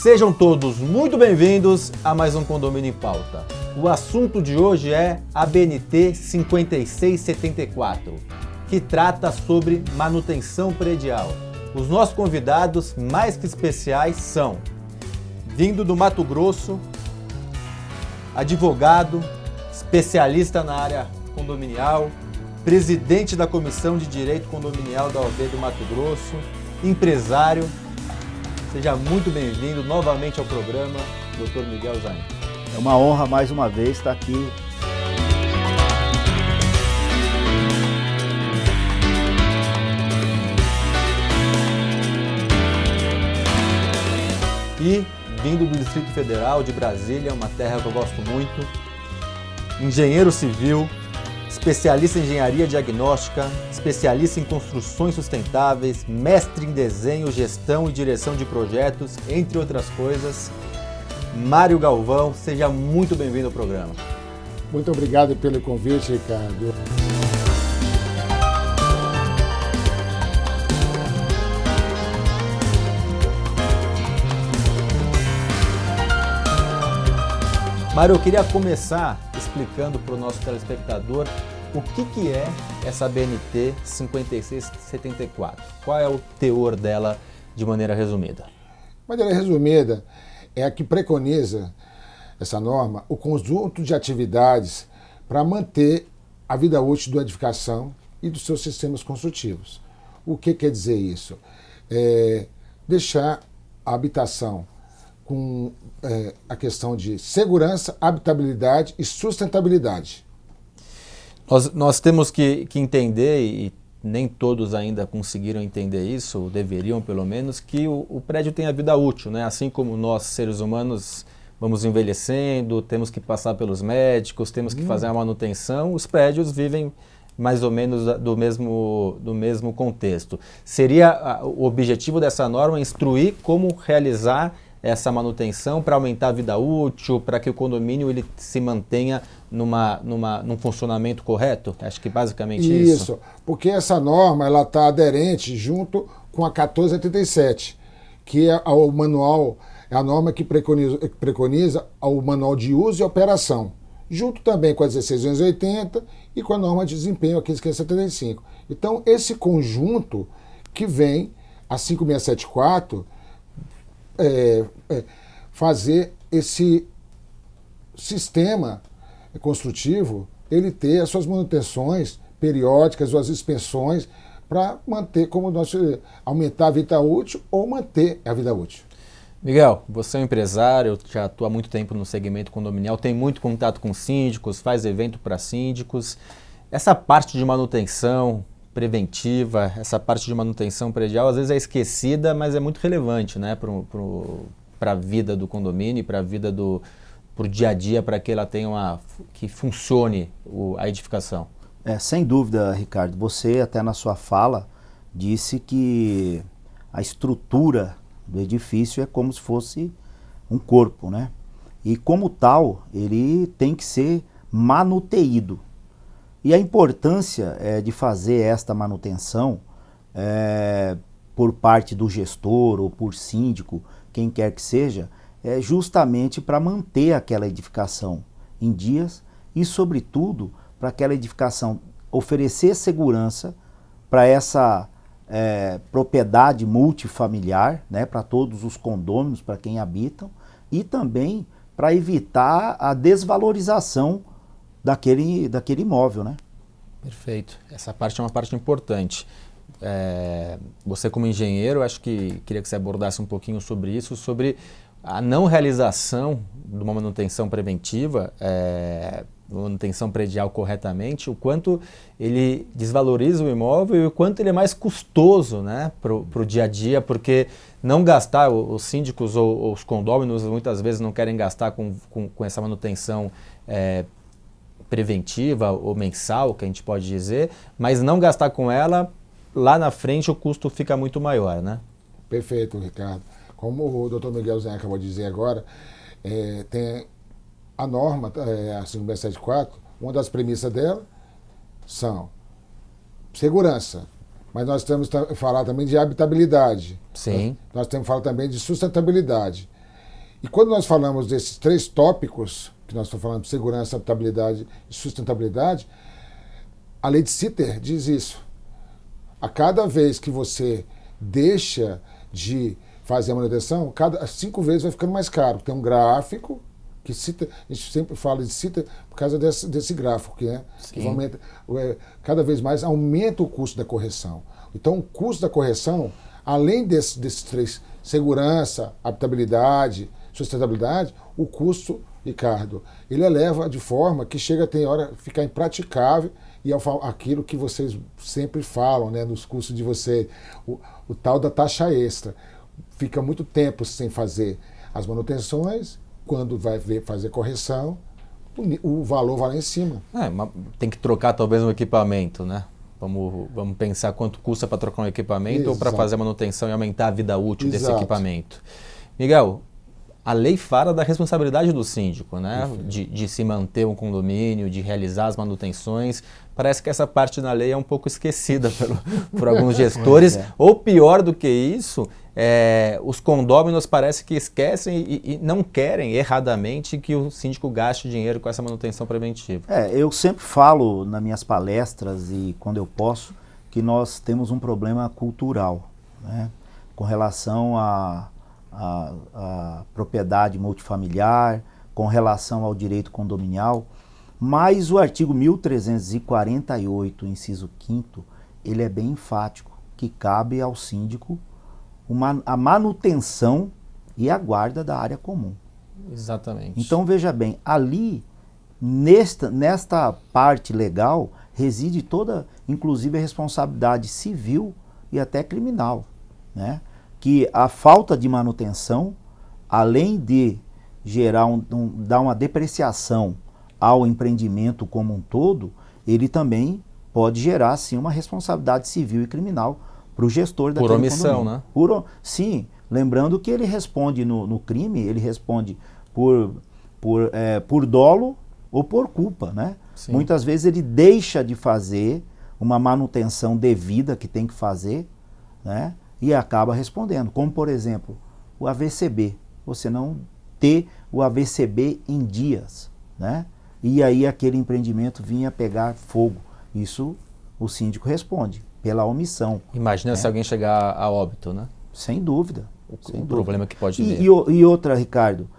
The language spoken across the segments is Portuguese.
Sejam todos muito bem-vindos a mais um Condomínio em Pauta. O assunto de hoje é a ABNT 5674, que trata sobre manutenção predial. Os nossos convidados mais que especiais são, vindo do Mato Grosso, advogado, especialista na área condominial, presidente da Comissão de Direito Condominial da OAB do Mato Grosso, empresário. Seja muito bem-vindo novamente ao programa, Dr. Miguel Zain. É uma honra mais uma vez estar aqui. E vindo do Distrito Federal de Brasília, uma terra que eu gosto muito, engenheiro civil, especialista em engenharia diagnóstica, especialista em construções sustentáveis, mestre em desenho, gestão e direção de projetos, entre outras coisas, Mário Galvão. Seja muito bem-vindo ao programa. Muito obrigado pelo convite, Ricardo. Mário, eu queria começar explicando para o nosso telespectador o que é essa ABNT 5674. Qual é o teor dela de maneira resumida? De maneira resumida, é a que preconiza, essa norma, o conjunto de atividades para manter a vida útil da edificação e dos seus sistemas construtivos. O que quer dizer isso? Deixar a habitação com a questão de segurança, habitabilidade e sustentabilidade. Nós temos que entender, e nem todos ainda conseguiram entender isso, ou deveriam pelo menos, que o prédio tem a vida útil, né? Assim como nós, seres humanos, vamos envelhecendo, temos que passar pelos médicos, temos que fazer a manutenção, os prédios vivem mais ou menos do mesmo contexto. Seria o objetivo dessa norma instruir como realizar essa manutenção para aumentar a vida útil, para que o condomínio ele se mantenha num funcionamento correto? Acho que basicamente isso. Isso, porque essa norma ela está aderente junto com a 1487, que é o manual, é a norma que preconiza o manual de uso e operação, junto também com a 16280 e com a norma de desempenho, a 15675. Então, esse conjunto que vem, a 5674, fazer esse sistema construtivo, ele ter as suas manutenções periódicas ou as inspeções para manter, aumentar a vida útil ou manter a vida útil. Miguel, você é um empresário, já atua há muito tempo no segmento condominial, tem muito contato com síndicos, faz evento para síndicos. Essa parte de manutenção preventiva, essa parte de manutenção predial, às vezes é esquecida, mas é muito relevante, né, para a vida do condomínio, para a vida pro dia a dia, para que ela tenha que funcione a edificação. Sem dúvida, Ricardo, você até na sua fala disse que a estrutura do edifício é como se fosse um corpo, né? E como tal, ele tem que ser manuteído. E a importância de fazer esta manutenção por parte do gestor ou por síndico, quem quer que seja, é justamente para manter aquela edificação em dias e, sobretudo, para aquela edificação oferecer segurança para essa propriedade multifamiliar, né, para todos os condôminos, para quem habitam, e também para evitar a desvalorização daquele imóvel, né? Perfeito. Essa parte é uma parte importante. Você como engenheiro, acho que queria que você abordasse um pouquinho sobre isso, sobre a não realização de uma manutenção preventiva, manutenção predial corretamente, o quanto ele desvaloriza o imóvel e o quanto ele é mais custoso, né, para o dia a dia, porque não gastar, os síndicos ou os condôminos muitas vezes não querem gastar com essa manutenção preventiva ou mensal, que a gente pode dizer, mas não gastar com ela, lá na frente o custo fica muito maior, né? Perfeito, Ricardo. Como o Dr. Miguel Zain acabou de dizer agora, tem a norma, a 5674, uma das premissas dela são segurança, mas nós temos que falar também de habitabilidade. Sim. Nós temos que falar também de sustentabilidade. E quando nós falamos desses 3 tópicos, que nós estamos falando de segurança, adaptabilidade e sustentabilidade, a lei de Sitter diz isso. A cada vez que você deixa de fazer a manutenção, cada 5 vezes vai ficando mais caro. Tem um gráfico que Sitter, a gente sempre fala de Sitter por causa desse gráfico, que aumenta, cada vez mais aumenta o custo da correção. Então, o custo da correção, além desses 3, segurança, habitabilidade, sustentabilidade, o custo, Ricardo, ele eleva de forma que chega, tem hora, a ficar impraticável, e aquilo que vocês sempre falam, né, nos cursos de vocês, o tal da taxa extra. Fica muito tempo sem fazer as manutenções, quando vai fazer correção, o valor vai lá em cima. Tem que trocar talvez um equipamento, né? Vamos pensar quanto custa para trocar um equipamento ou para fazer a manutenção e aumentar a vida útil desse equipamento. Miguel, a lei fala da responsabilidade do síndico, né? De se manter um condomínio, de realizar as manutenções. Parece que essa parte da lei é um pouco esquecida por alguns gestores. Ou pior do que isso, os condôminos parece que esquecem e não querem erradamente que o síndico gaste dinheiro com essa manutenção preventiva. Eu sempre falo nas minhas palestras e quando eu posso que nós temos um problema cultural, né? Com relação à propriedade multifamiliar, com relação ao direito condominial, mas o artigo 1348, inciso 5º, ele é bem enfático, que cabe ao síndico a manutenção e a guarda da área comum. Exatamente. Então, veja bem, ali, nesta parte legal, reside toda, inclusive, a responsabilidade civil e até criminal, né? Que a falta de manutenção, além de gerar dar uma depreciação ao empreendimento como um todo, ele também pode gerar, sim, uma responsabilidade civil e criminal para o gestor daquele condomínio. Por omissão, né? Sim, lembrando que ele responde no crime, ele responde por dolo ou por culpa, né? Sim. Muitas vezes ele deixa de fazer uma manutenção devida que tem que fazer, né? E acaba respondendo, como por exemplo, o AVCB, você não ter o AVCB em dias, né? E aí aquele empreendimento vinha pegar fogo. Isso o síndico responde, pela omissão. Imagina, né? Se alguém chegar a óbito, né? Sem dúvida. O problema que pode ter. E outra, Ricardo,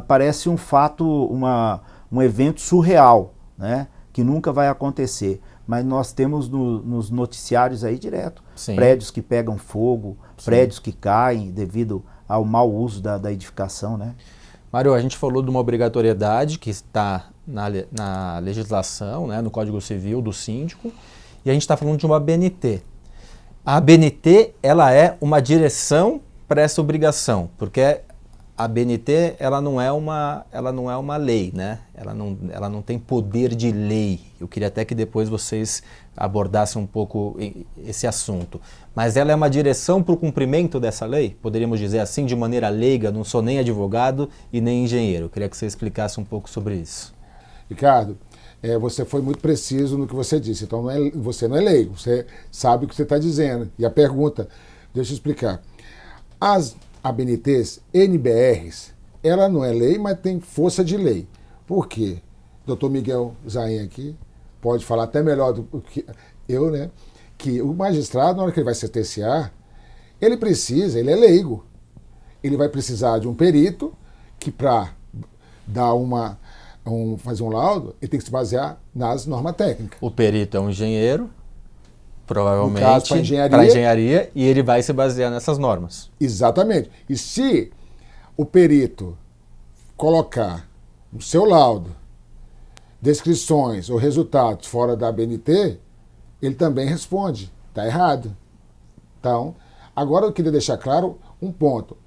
parece um fato, um evento surreal, né? Que nunca vai acontecer. Mas nós temos nos noticiários aí direto. Sim. Prédios que pegam fogo, sim, prédios que caem devido ao mau uso da edificação, né? Mário, a gente falou de uma obrigatoriedade que está na legislação, né, no Código Civil do síndico, e a gente está falando de uma ABNT. A ABNT, ela é uma direção para essa obrigação, porque a ABNT, ela não é uma lei, né? Ela não tem poder de lei. Eu queria até que depois vocês abordassem um pouco esse assunto. Mas ela é uma direção para o cumprimento dessa lei? Poderíamos dizer assim, de maneira leiga, não sou nem advogado e nem engenheiro. Eu queria que você explicasse um pouco sobre isso. Ricardo, você foi muito preciso no que você disse. Então você não é leigo, você sabe o que você está dizendo. E a pergunta, deixa eu explicar. As ABNTs, NBRs, ela não é lei, mas tem força de lei. Por quê? Dr. Miguel Zain aqui pode falar até melhor do que eu, né? Que o magistrado, na hora que ele vai sentenciar, ele é leigo. Ele vai precisar de um perito que, para dar fazer um laudo, ele tem que se basear nas normas técnicas. O perito é um engenheiro, provavelmente para engenharia, e ele vai se basear nessas normas. Exatamente. E se o perito colocar no seu laudo descrições ou resultados fora da ABNT, ele também responde. Está errado. Então, agora eu queria deixar claro um ponto.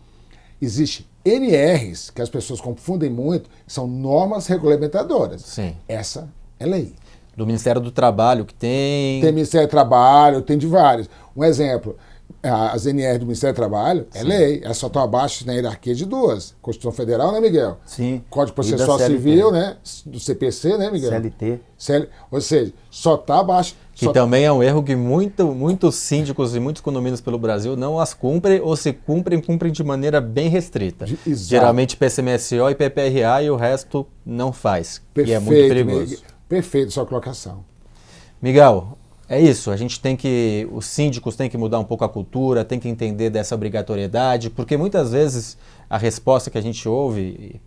Existe NRs, que as pessoas confundem muito, são normas regulamentadoras. Sim. Essa é lei. Do Ministério do Trabalho que tem... Tem Ministério do Trabalho, tem de vários. Um exemplo, as NR do Ministério do Trabalho é lei, elas só estão abaixo na hierarquia de duas. Constituição Federal, né, Miguel? Sim. Código Processual Civil, né? Do CPC, né, Miguel? CLT. Ou seja, só está abaixo. Que também é um erro que muitos síndicos e muitos condomínios pelo Brasil não as cumprem, ou se cumprem de maneira bem restrita. Exato. Geralmente PCMSO e PPRA e o resto não faz. Perfeito, e é muito perigoso. Perfeito sua colocação. Miguel, é isso. Os síndicos têm que mudar um pouco a cultura, têm que entender dessa obrigatoriedade, porque muitas vezes a resposta que a gente ouve,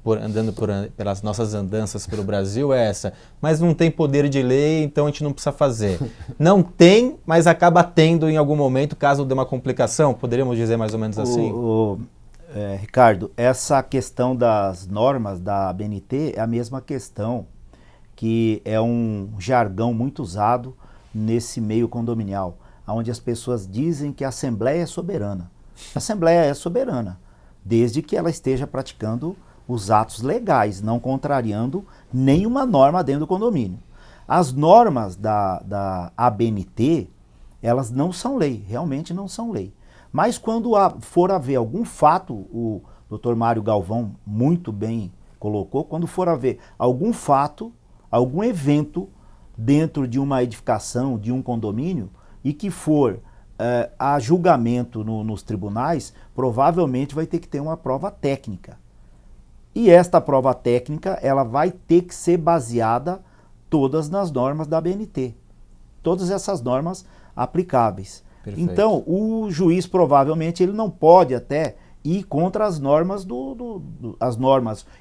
pelas nossas andanças pelo Brasil, é essa: mas não tem poder de lei, então a gente não precisa fazer. Não tem, mas acaba tendo em algum momento, caso dê uma complicação, poderíamos dizer mais ou menos assim? Ricardo, essa questão das normas da ABNT é a mesma questão que é um jargão muito usado nesse meio condominial, onde as pessoas dizem que a Assembleia é soberana. A Assembleia é soberana, desde que ela esteja praticando os atos legais, não contrariando nenhuma norma dentro do condomínio. As normas da ABNT, elas não são lei, realmente não são lei. Mas quando for haver algum fato, o Dr. Mário Galvão muito bem colocou, quando for haver algum fato, algum evento dentro de uma edificação, de um condomínio, e que for a julgamento nos tribunais, provavelmente vai ter que ter uma prova técnica. E esta prova técnica, ela vai ter que ser baseada todas nas normas da ABNT. Todas essas normas aplicáveis. Perfeito. Então, o juiz provavelmente ele não pode até ir contra as normas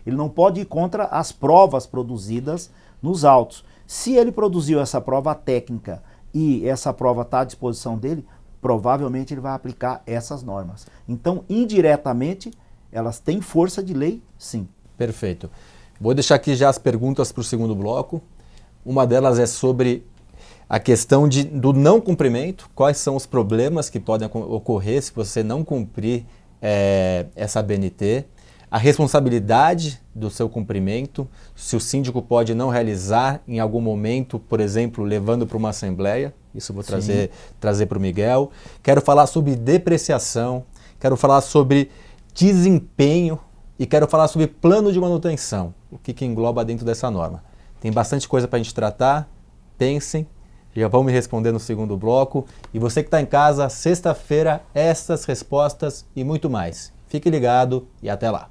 ele não pode ir contra as provas produzidas nos autos. Se ele produziu essa prova técnica e essa prova está à disposição dele, provavelmente ele vai aplicar essas normas. Então, indiretamente, elas têm força de lei, sim. Perfeito. Vou deixar aqui já as perguntas para o segundo bloco. Uma delas é sobre a questão do não cumprimento. Quais são os problemas que podem ocorrer se você não cumprir essa ABNT? A responsabilidade do seu cumprimento, se o síndico pode não realizar em algum momento, por exemplo, levando para uma assembleia. Isso eu vou trazer para o Miguel. Quero falar sobre depreciação, quero falar sobre desempenho e quero falar sobre plano de manutenção, o que engloba dentro dessa norma. Tem bastante coisa para a gente tratar, pensem, já vão me responder no segundo bloco. E você que está em casa, sexta-feira, essas respostas e muito mais. Fique ligado e até lá.